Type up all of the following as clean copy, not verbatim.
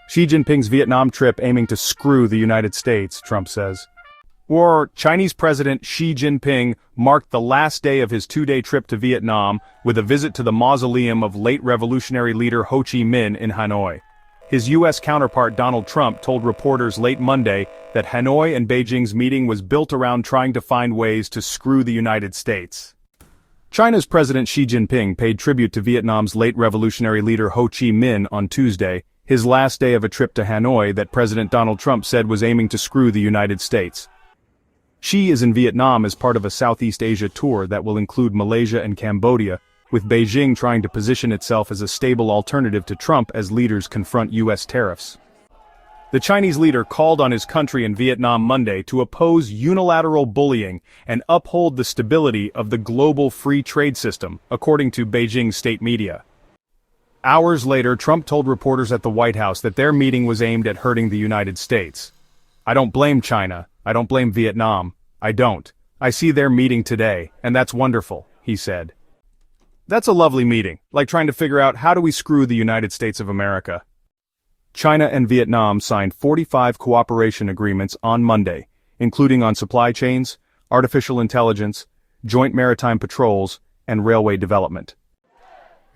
Xi Jinping's Vietnam trip aiming to screw the United States, Trump says. Or Chinese President Xi Jinping marked the last day of his two-day trip to Vietnam with a visit to the mausoleum of late revolutionary leader Ho Chi Minh in Hanoi. His U.S. counterpart Donald Trump told reporters late Monday that Hanoi and Beijing's meeting was built around trying to find ways to screw the United States. China's President Xi Jinping paid tribute to Vietnam's late revolutionary leader Ho Chi Minh on Tuesday, his last day of a trip to Hanoi that President Donald Trump said was aiming to screw the United States. Xi is in Vietnam as part of a Southeast Asia tour that will include Malaysia and Cambodia, with Beijing trying to position itself as a stable alternative to Trump as leaders confront U.S. tariffs. The Chinese leader called on his country and Vietnam Monday to oppose unilateral bullying and uphold the stability of the global free trade system, according to Beijing state media. Hours later, Trump told reporters at the White House that their meeting was aimed at hurting the United States. "I don't blame China. I don't blame Vietnam. I don't. I see their meeting today, and that's wonderful," he said. "That's a lovely meeting, like trying to figure out how do we screw the United States of America." China and Vietnam signed 45 cooperation agreements on Monday, including on supply chains, artificial intelligence, joint maritime patrols, and railway development.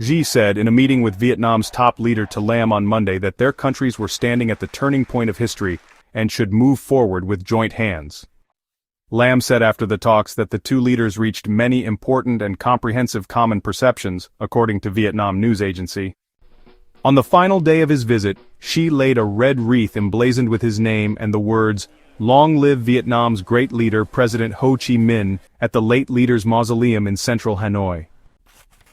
Xi said in a meeting with Vietnam's top leader To Lam on Monday that their countries were standing at the turning point of history and should move forward with joint hands. Lam said after the talks that the two leaders reached many important and comprehensive common perceptions, according to Vietnam news agency. On the final day of his visit, Xi laid a red wreath emblazoned with his name and the words, "Long live Vietnam's great leader President Ho Chi Minh," at the late leader's mausoleum in central Hanoi.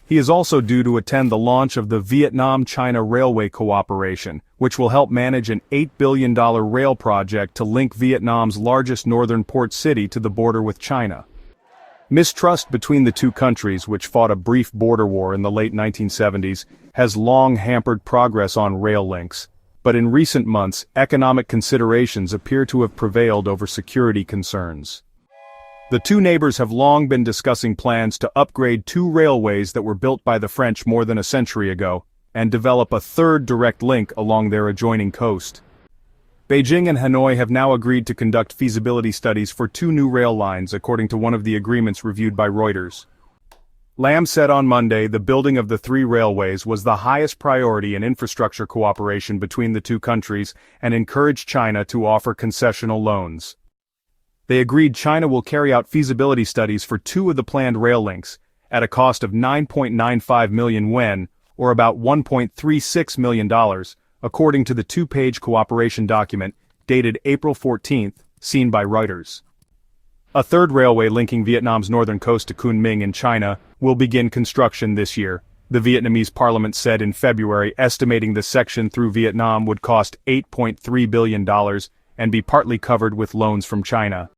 He is also due to attend the launch of the Vietnam-China Railway Cooperation, which will help manage an $8 billion rail project to link Vietnam's largest northern port city to the border with China. Mistrust between the two countries, which fought a brief border war in the late 1970s, has long hampered progress on rail links, but in recent months, economic considerations appear to have prevailed over security concerns. The two neighbors have long been discussing plans to upgrade two railways that were built by the French more than a century ago, and develop a third direct link along their adjoining coast. Beijing and Hanoi have now agreed to conduct feasibility studies for two new rail lines, according to one of the agreements reviewed by Reuters. Lam said on Monday the building of the three railways was the highest priority in infrastructure cooperation between the two countries and encouraged China to offer concessional loans. They agreed China will carry out feasibility studies for two of the planned rail links, at a cost of 9.95 million yuan, or about $1.36 million, according to the two-page cooperation document, dated April 14, seen by Reuters. A third railway linking Vietnam's northern coast to Kunming in China will begin construction this year, the Vietnamese parliament said in February, estimating the section through Vietnam would cost $8.3 billion and be partly covered with loans from China.